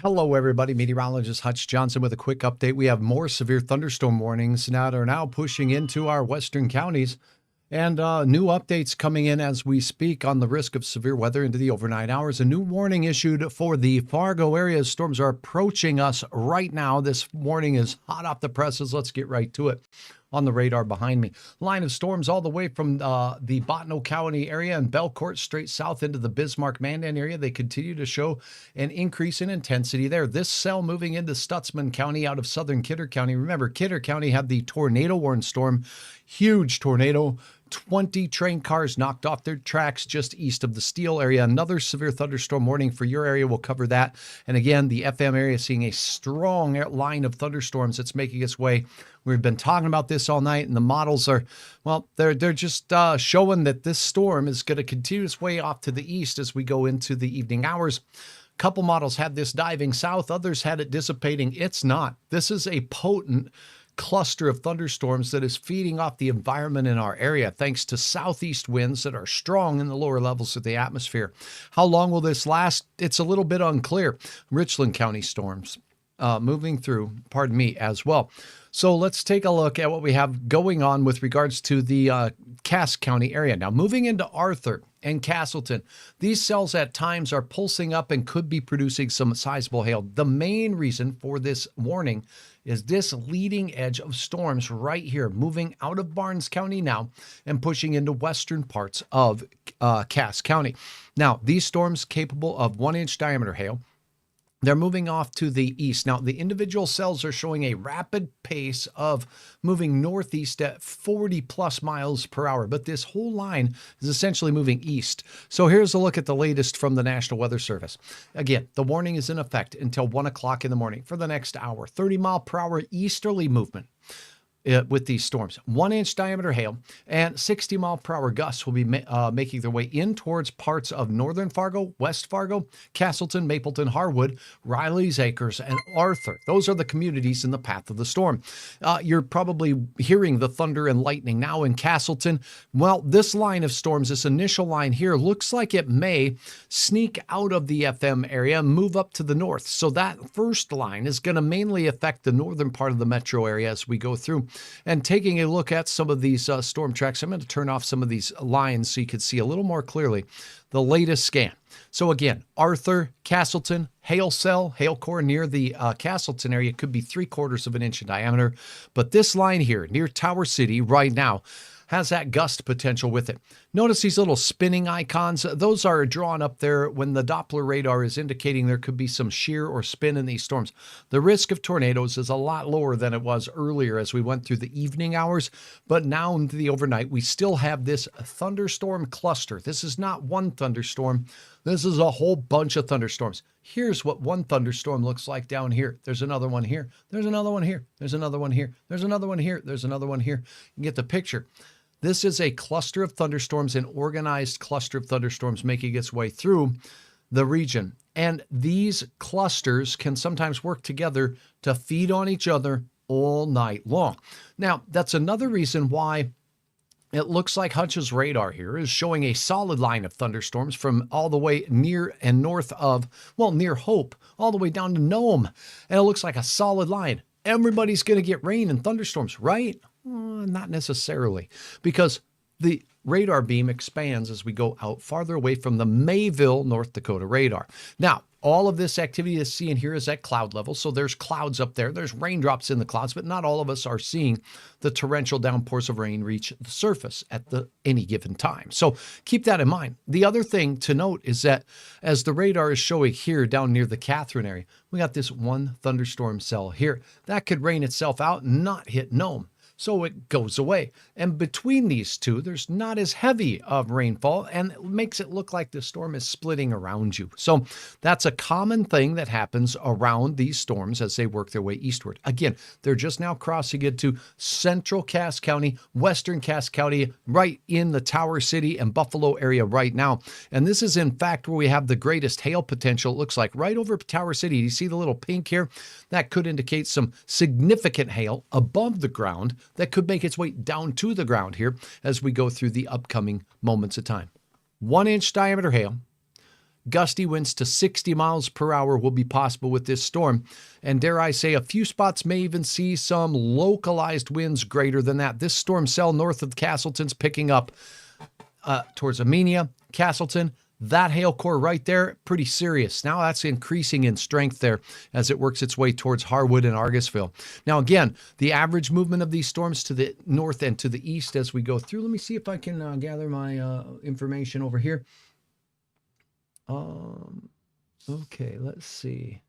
Hello, everybody. Meteorologist Hutch Johnson with a quick update. We have more severe thunderstorm warnings that are now pushing into our western counties, and new updates coming in as we speak on the risk of severe weather into the overnight hours. A new warning issued for the Fargo area. Storms are approaching us right now. This warning is hot off the presses. Let's get right to it. On the radar behind me, line of storms all the way from the Bottineau County area and Belcourt straight south into the Bismarck-Mandan area. They continue to show an increase in intensity there. This cell moving into Stutzman County out of southern Kidder County. Remember, Kidder County had the tornado warning storm, huge tornado. 20 train cars knocked off their tracks just east of the Steel area. Another severe thunderstorm warning for your area. We'll cover that. And again, the FM area seeing a strong line of thunderstorms that's making its way. We've been talking about this all night, and the models are, well, they're just showing that this storm is going to continue its way off to the east as we go into the evening hours. A couple models had this diving south. Others had it dissipating. It's not. This is a potent cluster of thunderstorms that is feeding off the environment in our area thanks to southeast winds that are strong in the lower levels of the atmosphere. How long will this last? It's a little bit unclear. Richland County storms moving through, as well. So let's take a look at what we have going on with regards to the Cass County area. Now, moving into Arthur and Castleton, these cells at times are pulsing up and could be producing some sizable hail. The main reason for this warning is this leading edge of storms right here, moving out of Barnes County now and pushing into western parts of Cass County. Now, these storms capable of 1-inch diameter hail. They're moving off to the east. Now, the individual cells are showing a rapid pace of moving northeast at 40 plus miles per hour, but this whole line is essentially moving east. So here's a look at the latest from the National Weather Service. Again, the warning is in effect until 1 o'clock in the morning for the next hour. 30 mile per hour easterly movement. With these storms, 1-inch diameter hail and 60 mile per hour gusts will be making their way in towards parts of northern Fargo, West Fargo, Castleton, Mapleton, Harwood, Riley's Acres, and Arthur. Those are the communities in the path of the storm. You're probably hearing the thunder and lightning now in Castleton. Well, this line of storms, this initial line here, looks like it may sneak out of the FM area and move up to the north. So that first line is going to mainly affect the northern part of the metro area as we go through. And taking a look at some of these storm tracks, I'm going to turn off some of these lines so you can see a little more clearly the latest scan. So again, Arthur, Castleton, hail cell, hail core near the Castleton area could be 3/4 of an inch in diameter. But this line here near Tower City right now has that gust potential with it. Notice these little spinning icons. Those are drawn up there when the Doppler radar is indicating there could be some shear or spin in these storms. The risk of tornadoes is a lot lower than it was earlier as we went through the evening hours, but now into the overnight, we still have this thunderstorm cluster. This is not one thunderstorm. This is a whole bunch of thunderstorms. Here's what one thunderstorm looks like down here. There's another one here. There's another one here. There's another one here. There's another one here. There's another one here. You get the picture. This is a cluster of thunderstorms, an organized cluster of thunderstorms making its way through the region. And these clusters can sometimes work together to feed on each other all night long. Now, that's another reason why it looks like Hutch's radar here is showing a solid line of thunderstorms from all the way near and north of, well, near Hope, all the way down to Nome. And it looks like a solid line. Everybody's going to get rain and thunderstorms, right? Not necessarily, because the radar beam expands as we go out farther away from the Mayville, North Dakota radar. Now, all of this activity is seen here is at cloud level. So there's clouds up there. There's raindrops in the clouds, but not all of us are seeing the torrential downpours of rain reach the surface at any given time. So keep that in mind. The other thing to note is that as the radar is showing here down near the Catherine area, we got this one thunderstorm cell here. That could rain itself out and not hit Nome. So it goes away. And between these two, there's not as heavy of rainfall, and it makes it look like the storm is splitting around you. So that's a common thing that happens around these storms as they work their way eastward. Again, they're just now crossing into central Cass County, western Cass County, right in the Tower City and Buffalo area right now. And this is, in fact, where we have the greatest hail potential. It looks like right over Tower City. You see the little pink here? That could indicate some significant hail above the ground that could make its way down to the ground here as we go through the upcoming moments of time. 1-inch diameter hail, Gusty winds to 60 miles per hour will be possible with this storm. And dare I say, a few spots may even see some localized winds greater than that. This storm cell north of Castleton's picking up towards Amenia, Castleton. That hail core right there, pretty serious. Now that's increasing in strength there as it works its way towards Harwood and Argusville. Now again, the average movement of these storms to the north and to the east as we go through. Let me see if I can gather my information over here. Okay, let's see.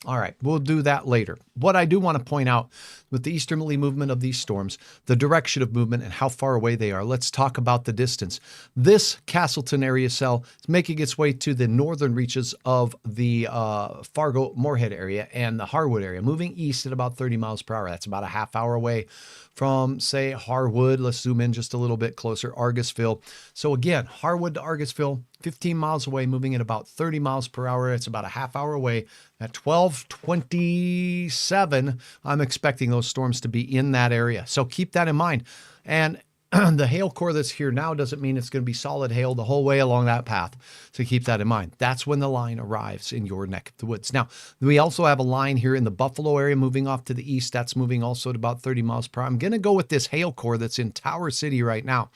All right, we'll do that later. What I do want to point out with the easterly movement of these storms, the direction of movement and how far away they are, let's talk about the distance. This Castleton area cell is making its way to the northern reaches of the FARGO Moorhead area and the Harwood area, moving east at about 30 miles per hour. That's about a half hour away from, say, Harwood. Let's zoom in just a little bit closer, Argusville. So again, Harwood to Argusville, 15 miles away, moving at about 30 miles per hour. It's about a half hour away. At 12:27, I'm expecting those storms to be in that area. So keep that in mind. And the hail core that's here now doesn't mean it's going to be solid hail the whole way along that path. So keep that in mind. That's when the line arrives in your neck of the woods. Now, we also have a line here in the Buffalo area moving off to the east. That's moving also at about 30 miles per hour. I'm going to go with this hail core that's in Tower City right now.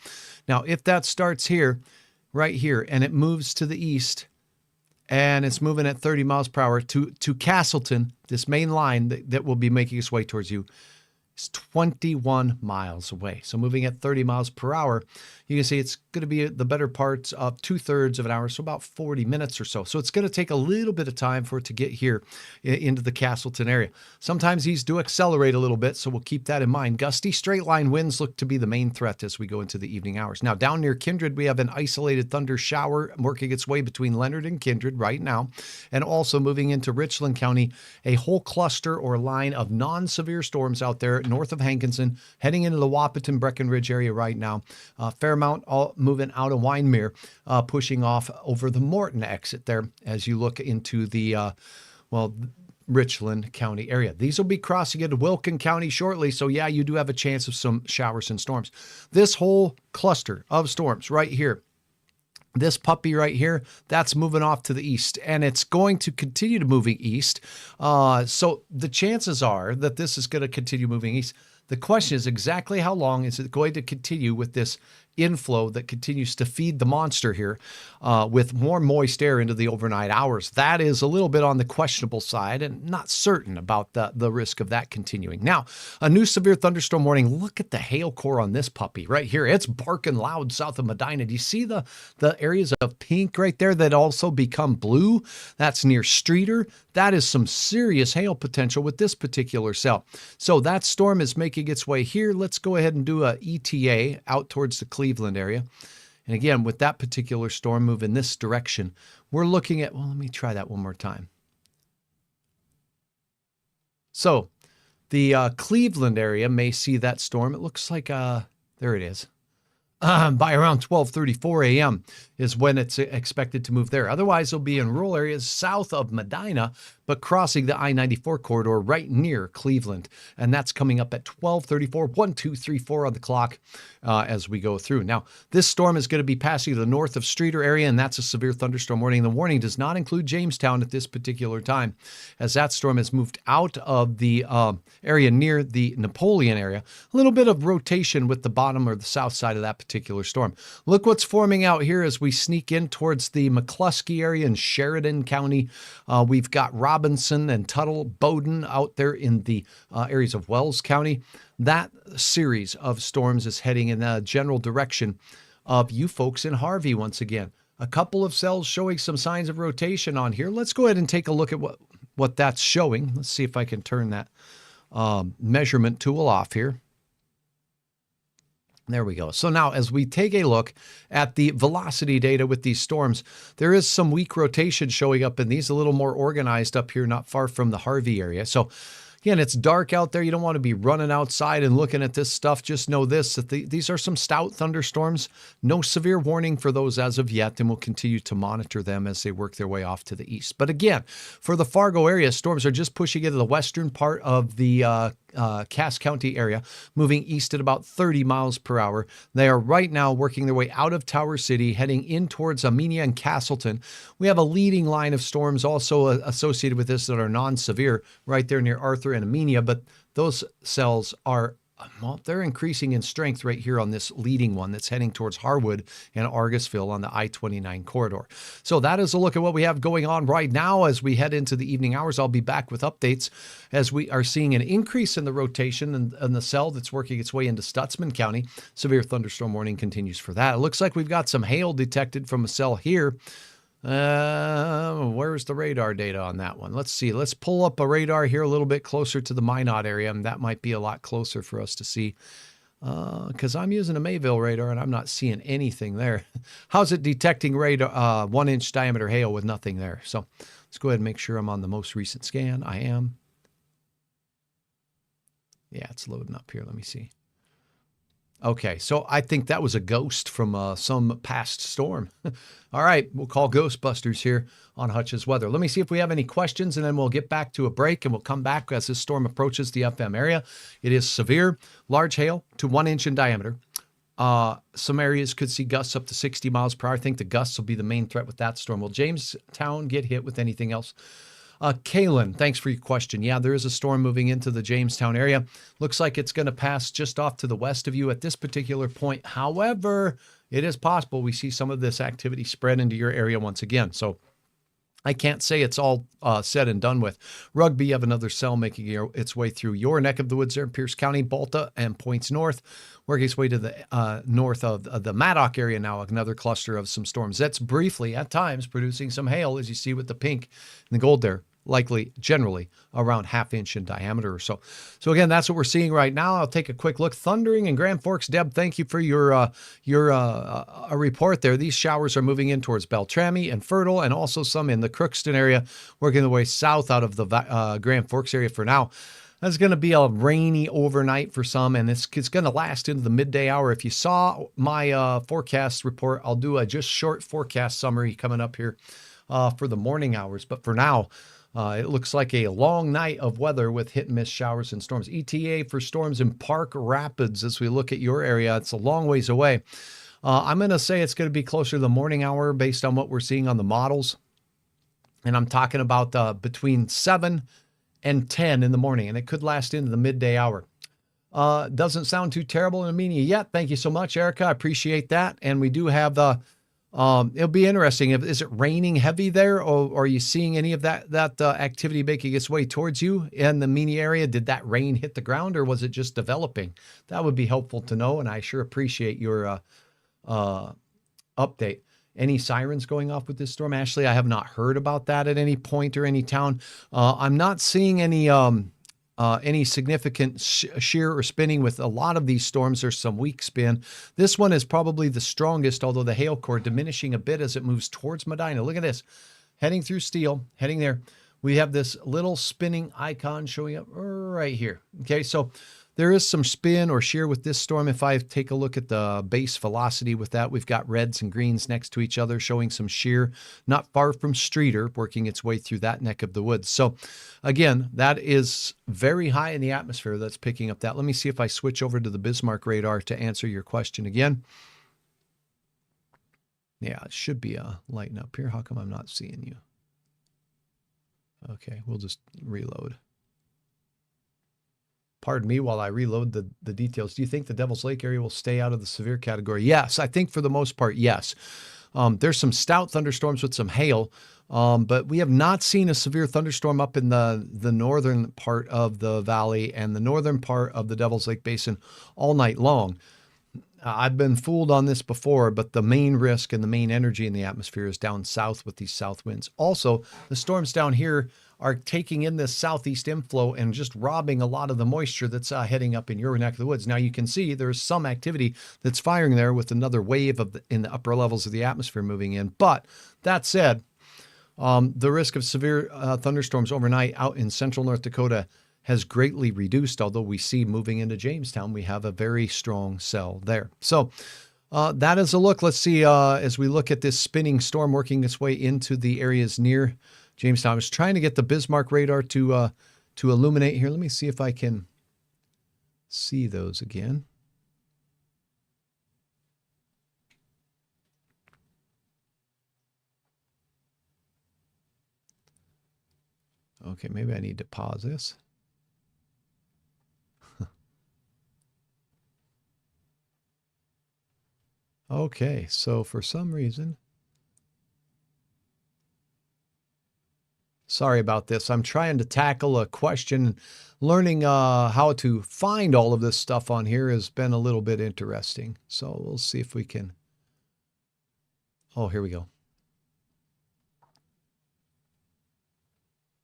Now, if that starts here, right here, and it moves to the east, and it's moving at 30 miles per hour to Castleton, this main line that will be making its way towards you, is 21 miles away. So moving at 30 miles per hour, you can see it's going to be the better parts of 2/3 of an hour, so about 40 minutes or so. So it's going to take a little bit of time for it to get here into the Castleton area. Sometimes these do accelerate a little bit, so we'll keep that in mind. Gusty straight line winds look to be the main threat as we go into the evening hours. Now, down near Kindred, we have an isolated thunder shower working its way between Leonard and Kindred right now, and also moving into Richland County, a whole cluster or line of non-severe storms out there north of Hankinson, heading into the Wahpeton Breckenridge area right now. Fairmount all moving out of Wyndmere, pushing off over the Morton exit there as you look into the, Richland County area. These will be crossing into Wilkin County shortly, so yeah, you do have a chance of some showers and storms. This whole cluster of storms right here, this puppy right here, that's moving off to the east, and it's going to continue to moving east. So the chances are that this is going to continue moving east. The question is exactly how long is it going to continue with this inflow that continues to feed the monster here with more moist air into the overnight hours. That is a little bit on the questionable side and not certain about the risk of that continuing. Now, a new severe thunderstorm warning. Look at the hail core on this puppy right here. It's barking loud south of Medina. Do you see the areas of pink right there that also become blue? That's near Streeter. That is some serious hail potential with this particular cell. So that storm is making its way here. Let's go ahead and do a ETA out towards the Cleveland area. And again, with that particular storm moving this direction, we're looking at, well, let me try that one more time. So the Cleveland area may see that storm. It looks like, there it is. By around 12:34 a.m. is when it's expected to move there. Otherwise, it'll be in rural areas south of Medina, but crossing the I-94 corridor right near Cleveland. And that's coming up at 12:34, 1, 2, 3, 4 on the clock as we go through. Now, this storm is going to be passing to the north of Streeter area, and that's a severe thunderstorm warning. The warning does not include Jamestown at this particular time, as that storm has moved out of the area near the Napoleon area. A little bit of rotation with the bottom or the south side of that particular storm. Look what's forming out here as we sneak in towards the McCluskey area in Sheridan County. We've got Robinson and Tuttle, Bowdoin out there in the areas of Wells County. That series of storms is heading in the general direction of you folks in Harvey once again. A couple of cells showing some signs of rotation on here. Let's go ahead and take a look at what that's showing. Let's see if I can turn that measurement tool off here. There we go. So now as we take a look at the velocity data with these storms, there is some weak rotation showing up in these, a little more organized up here, not far from the Harvey area. So again, it's dark out there. You don't want to be running outside and looking at this stuff. Just know this, that these are some stout thunderstorms. No severe warning for those as of yet, and we'll continue to monitor them as they work their way off to the east. But again, for the Fargo area, storms are just pushing into the western part of the Cass County area, moving east at about 30 miles per hour. They are right now working their way out of Tower City, heading in towards Amenia and Castleton. We have a leading line of storms also associated with this that are non-severe right there near Arthur and Amenia, but those cells are, well, they're increasing in strength right here on this leading one that's heading towards Harwood and Argusville on the I-29 corridor. So that is a look at what we have going on right now as we head into the evening hours. I'll be back with updates as we are seeing an increase in the rotation and the cell that's working its way into Stutsman County. Severe thunderstorm warning continues for that. It looks like we've got some hail detected from a cell here. Where's the radar data on that one? Let's see. Let's pull up a radar here a little bit closer to the Minot area, and that might be a lot closer for us to see because I'm using a Mayville radar and I'm not seeing anything there. How's it detecting radar 1-inch diameter hail with nothing there? So let's go ahead and make sure I'm on the most recent scan. I am. Yeah, it's loading up here. Let me see. Okay, so I think that was a ghost from some past storm. All right, we'll call Ghostbusters here on Hutch's Weather. Let me see if we have any questions, and then we'll get back to a break, and we'll come back as this storm approaches the FM area. It is severe, large hail to 1 inch in diameter. Some areas could see gusts up to 60 miles per hour. I think the gusts will be the main threat with that storm. Will Jamestown get hit with anything else? Kaylin, thanks for your question. Yeah, there is a storm moving into the Jamestown area. Looks like it's going to pass just off to the west of you at this particular point. However, it is possible we see some of this activity spread into your area once again. So I can't say it's all said and done with. Rugby, you have another cell making its way through your neck of the woods there in Pierce County, Balta, and points north, working its way to the north of the Maddock area now, another cluster of some storms. That's briefly, at times, producing some hail, as you see with the pink and the gold there. Likely, generally, around 1/2 inch in diameter or so. So again, that's what we're seeing right now. I'll take a quick look. Thundering in Grand Forks. Deb, thank you for your report there. These showers are moving in towards Beltrami and Fertile, and also some in the Crookston area, working their way south out of the Grand Forks area for now. That's going to be a rainy overnight for some, and it's going to last into the midday hour. If you saw my forecast report, I'll do a just short forecast summary coming up here for the morning hours. But for now, it looks like a long night of weather with hit and miss showers and storms. ETA for storms in Park Rapids as we look at your area. It's a long ways away. I'm going to say it's going to be closer to the morning hour based on what we're seeing on the models. And I'm talking about between 7 and 10 in the morning, and it could last into the midday hour. Doesn't sound too terrible in Amenia yet. Thank you so much, Erica. I appreciate that. And we do have the it'll be interesting. Is it raining heavy there, or are you seeing any of that activity making its way towards you in the Meany area? Did that rain hit the ground, or was it just developing? That would be helpful to know, and I sure appreciate your update. Any sirens going off with this storm, Ashley? I have not heard about that at any point or any town. I'm not seeing any significant shear or spinning with a lot of these storms. There's some weak spin. This one is probably the strongest, although the hail core diminishing a bit as it moves towards Medina. Look at this, heading through Steele, heading there. We have this little spinning icon showing up right here. Okay, so there is some spin or shear with this storm. If I take a look at the base velocity with that, we've got reds and greens next to each other showing some shear, not far from Streeter, working its way through that neck of the woods. So again, that is very high in the atmosphere that's picking up that. Let me see if I switch over to the Bismarck radar to answer your question again. Yeah, it should be lighting up here. How come I'm not seeing you? Okay, we'll just reload. Pardon me while I reload the details. Do you think the Devil's Lake area will stay out of the severe category? Yes, I think for the most part, yes. There's some stout thunderstorms with some hail, but we have not seen a severe thunderstorm up in the northern part of the valley and the northern part of the Devil's Lake Basin all night long. I've been fooled on this before, but the main risk and the main energy in the atmosphere is down south with these south winds. Also, the storms down here are taking in this southeast inflow and just robbing a lot of the moisture that's heading up in your neck of the woods. Now you can see there's some activity that's firing there with another wave in the upper levels of the atmosphere moving in. But that said, the risk of severe thunderstorms overnight out in central North Dakota has greatly reduced, although we see moving into Jamestown, we have a very strong cell there. So that is a look. Let's see, as we look at this spinning storm working its way into the areas near Jamestown. I was trying to get the Bismarck radar to illuminate here. Let me see if I can see those again. Okay, maybe I need to pause this. Okay, so for some reason, sorry about this. I'm trying to tackle a question. Learning how to find all of this stuff on here has been a little bit interesting. So we'll see if we can. Oh, here we go.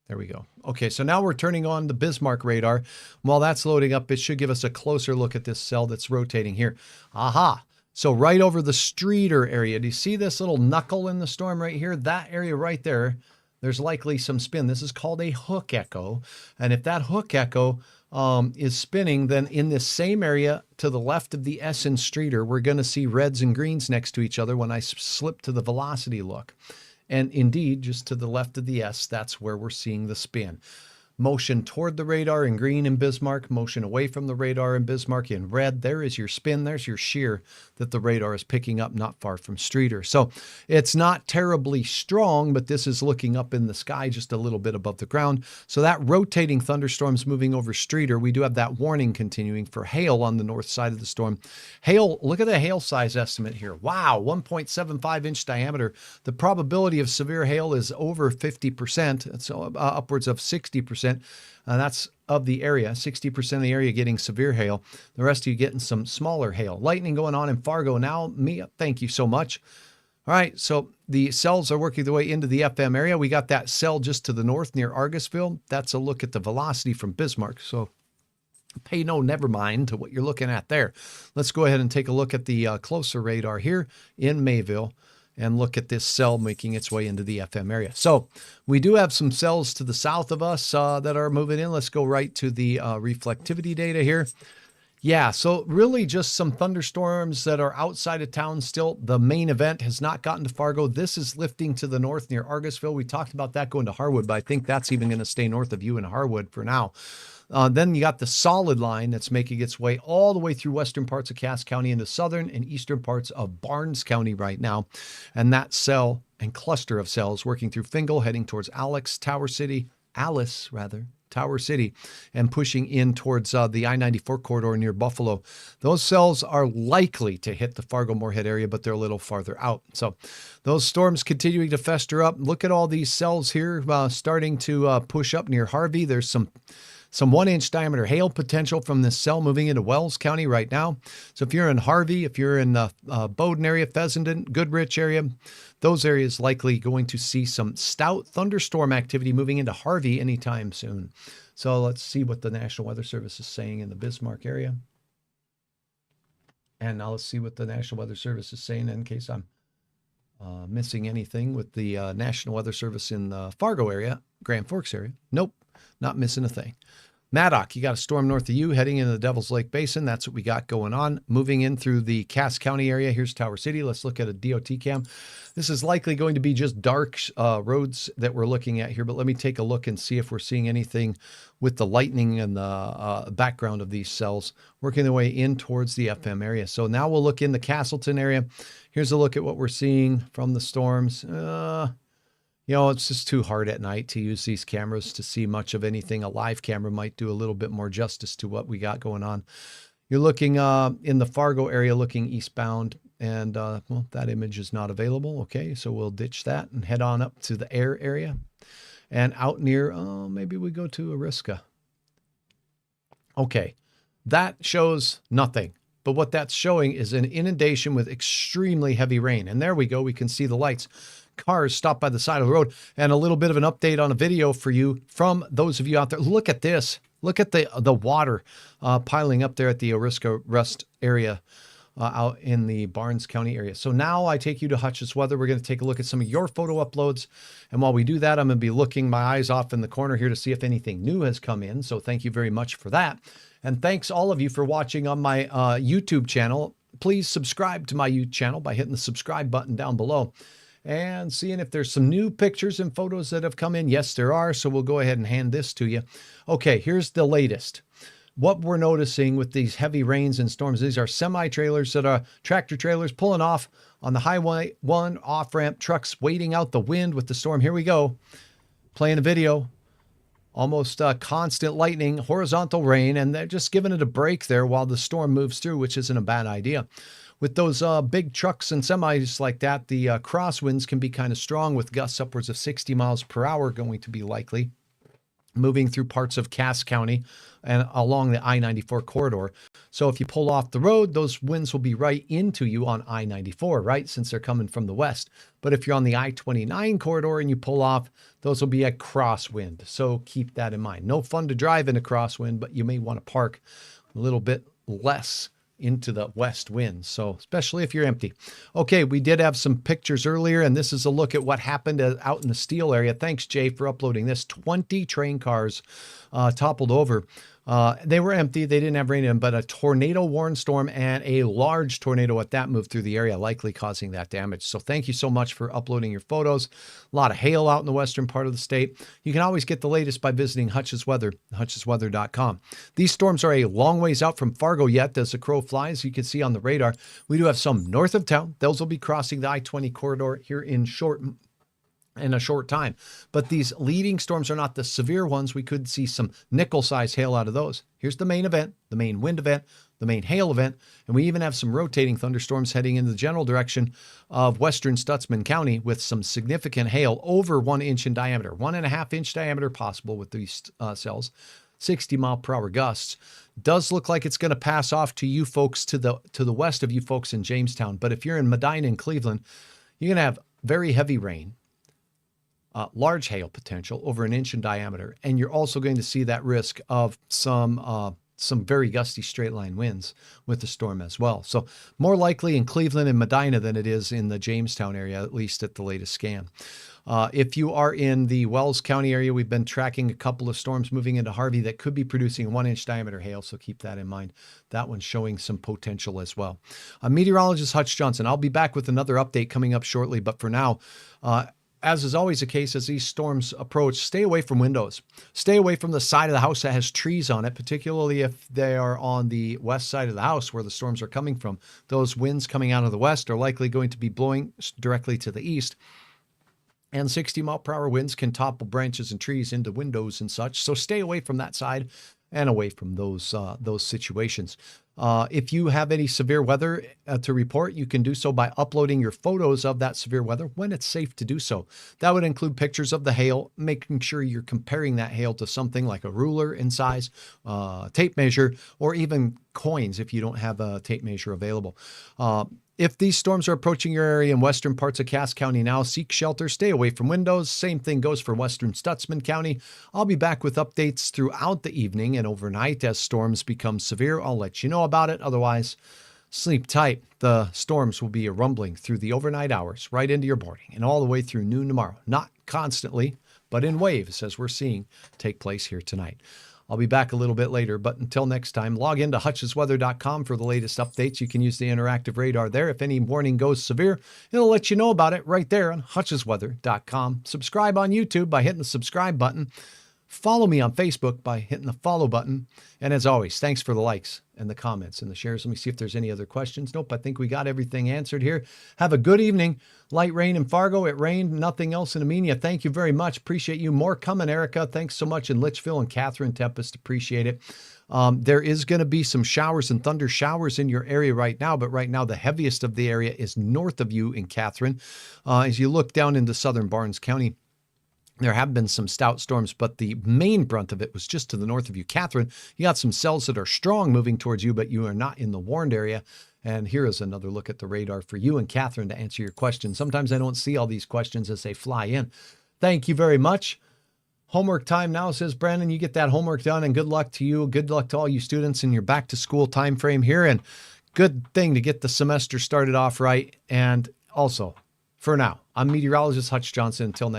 There we go. Okay, so now we're turning on the Bismarck radar. While that's loading up, it should give us a closer look at this cell that's rotating here. Aha! So right over the Streeter area. Do you see this little knuckle in the storm right here? That area right there, there's likely some spin. This is called a hook echo. And if that hook echo is spinning, then in this same area to the left of the S in Streeter, we're going to see reds and greens next to each other when I slip to the velocity look. And indeed, just to the left of the S, that's where we're seeing the spin. Motion toward the radar in green in Bismarck, motion away from the radar in Bismarck in red. There is your spin. There's your shear that the radar is picking up not far from Streeter. So it's not terribly strong, but this is looking up in the sky just a little bit above the ground. So that rotating thunderstorm's moving over Streeter. We do have that warning continuing for hail on the north side of the storm. Hail, look at the hail size estimate here. Wow, 1.75 inch diameter. The probability of severe hail is over 50%. It's upwards of 60%. That's of the area, 60% of the area getting severe hail. The rest of you getting some smaller hail. Lightning going on in Fargo now. Mia, thank you so much. All right, so the cells are working their way into the FM area. We got that cell just to the north near Argusville. That's a look at the velocity from Bismarck. So pay no never mind to what you're looking at there. Let's go ahead and take a look at the closer radar here in Mayville and look at this cell making its way into the FM area. So we do have some cells to the south of us that are moving in. Let's go right to the reflectivity data here. Yeah, so really just some thunderstorms that are outside of town still. The main event has not gotten to Fargo. This is lifting to the north near Argusville. We talked about that going to Harwood, but I think that's even going to stay north of you in Harwood for now. Then you got the solid line that's making its way all the way through western parts of Cass County into southern and eastern parts of Barnes County right now. And that cell and cluster of cells working through Fingal, heading towards Alice, Tower City, and pushing in towards the I-94 corridor near Buffalo. Those cells are likely to hit the Fargo Moorhead area, but they're a little farther out. So those storms continuing to fester up. Look at all these cells here starting to push up near Harvey. There's some 1-inch diameter hail potential from this cell moving into Wells County right now. So if you're in Harvey, if you're in the Bowden area, Fessenden, Goodrich area, those areas likely going to see some stout thunderstorm activity moving into Harvey anytime soon. So let's see what the National Weather Service is saying in the Bismarck area. And now let's see what the National Weather Service is saying in case I'm missing anything with the National Weather Service in the Fargo area, Grand Forks area. Nope, not missing a thing. Maddock, you got a storm north of you heading into the Devil's Lake Basin. That's what we got going on. Moving in through the Cass County area. Here's Tower City. Let's look at a DOT cam. This is likely going to be just dark roads that we're looking at here, but let me take a look and see if we're seeing anything with the lightning and the background of these cells working their way in towards the FM area. So now we'll look in the Castleton area. Here's a look at what we're seeing from the storms. You know, it's just too hard at night to use these cameras to see much of anything. A live camera might do a little bit more justice to what we got going on. You're looking in the Fargo area, looking eastbound, and well, that image is not available. Okay, so we'll ditch that and head on up to the air area. And out near, maybe we go to Ariska. Okay, that shows nothing. But what that's showing is an inundation with extremely heavy rain. And there we go. We can see the lights. Cars stopped by the side of the road, and a little bit of an update on a video for you from those of you out there. Look at this. Look at the water piling up there at the Oriska Rest area out in the Barnes County area. So now I take you to Hutch's weather. We're going to take a look at some of your photo uploads. And while we do that, I'm going to be looking my eyes off in the corner here to see if anything new has come in. So thank you very much for that. And thanks all of you for watching on my YouTube channel. Please subscribe to my YouTube channel by hitting the subscribe button down below. And seeing if there's some new pictures and photos that have come in. Yes, there are. So we'll go ahead and hand this to you. Okay, here's the latest. what we're noticing with these heavy rains and storms, these are semi-trailers that are tractor trailers pulling off on the Highway 1 off-ramp, trucks waiting out the wind with the storm. Here we go. Playing a video. Almost constant lightning, horizontal rain, and they're just giving it a break there while the storm moves through, which isn't a bad idea. With those big trucks and semis like that, the crosswinds can be kind of strong with gusts upwards of 60 miles per hour going to be likely, moving through parts of Cass County and along the I-94 corridor. So if you pull off the road, those winds will be right into you on I-94, right? Since they're coming from the west. But if you're on the I-29 corridor and you pull off, those will be a crosswind. So keep that in mind. No fun to drive in a crosswind, but you may want to park a little bit less into the west wind. So especially if you're empty. Okay, we did have some pictures earlier, and this is a look at what happened out in the Steel area. Thanks, Jay, for uploading this. 20 train cars toppled over. They were empty. They didn't have rain in them, but a tornado-warned storm and a large tornado at that moved through the area, likely causing that damage. So thank you so much for uploading your photos. A lot of hail out in the western part of the state. You can always get the latest by visiting Hutch's Weather, hutchesweather.com. These storms are a long ways out from Fargo yet. As the crow flies, you can see on the radar, we do have some north of town. Those will be crossing the I-20 corridor here in a short time. But these leading storms are not the severe ones. We could see some nickel-sized hail out of those. Here's the main event, the main wind event, the main hail event, and we even have some rotating thunderstorms heading in the general direction of western Stutsman County with some significant hail over 1 inch in diameter, 1.5 inch diameter possible with these cells. 60 mile per hour gusts. Does look like it's going to pass off to you folks to the west of you folks in Jamestown. But if you're in Medina and Cleveland, you're going to have very heavy rain. Large hail potential over 1 inch in diameter. And you're also going to see that risk of some very gusty straight line winds with the storm as well. So more likely in Cleveland and Medina than it is in the Jamestown area, at least at the latest scan. If you are in the Wells County area, we've been tracking a couple of storms moving into Harvey that could be producing 1 inch diameter hail. So keep that in mind. That one's showing some potential as well. Meteorologist Hutch Johnson. I'll be back with another update coming up shortly. But for now, as is always the case, as these storms approach, stay away from windows. Stay away from the side of the house that has trees on it, particularly if they are on the west side of the house where the storms are coming from. Those winds coming out of the west are likely going to be blowing directly to the east. And 60 mile per hour winds can topple branches and trees into windows and such. So stay away from that side and away from those situations. If you have any severe weather to report, you can do so by uploading your photos of that severe weather when it's safe to do so. That would include pictures of the hail, making sure you're comparing that hail to something like a ruler in size, tape measure, or even coins if you don't have a tape measure available. If these storms are approaching your area in western parts of Cass County now, seek shelter, stay away from windows. Same thing goes for western Stutsman County. I'll be back with updates throughout the evening and overnight as storms become severe. I'll let you know about it. Otherwise, sleep tight. The storms will be rumbling through the overnight hours right into your morning and all the way through noon tomorrow. Not constantly, but in waves as we're seeing take place here tonight. I'll be back a little bit later, but until next time, log into hutchesweather.com for the latest updates. You can use the interactive radar there. If any warning goes severe, it'll let you know about it right there on hutchesweather.com. Subscribe on YouTube by hitting the subscribe button. Follow me on Facebook by hitting the follow button. And as always, thanks for the likes and the comments and the shares. Let me see if there's any other questions. Nope, I think we got everything answered here. Have a good evening. Light rain in Fargo. It rained, nothing else in Amenia. Thank you very much. Appreciate you. More coming, Erica. Thanks so much in Litchfield and Catherine Tempest. Appreciate it. There is going to be some showers and thunder showers in your area right now, but right now the heaviest of the area is north of you in Catherine. As you look down into southern Barnes County, there have been some stout storms, but the main brunt of it was just to the north of you. Catherine, you got some cells that are strong moving towards you, but you are not in the warned area. And here is another look at the radar for you and Catherine to answer your questions. Sometimes I don't see all these questions as they fly in. Thank you very much. Homework time now, says Brandon. You get that homework done, and good luck to you. Good luck to all you students in your back to school time frame here. And good thing to get the semester started off right. And also, for now, I'm meteorologist Hutch Johnson. Until next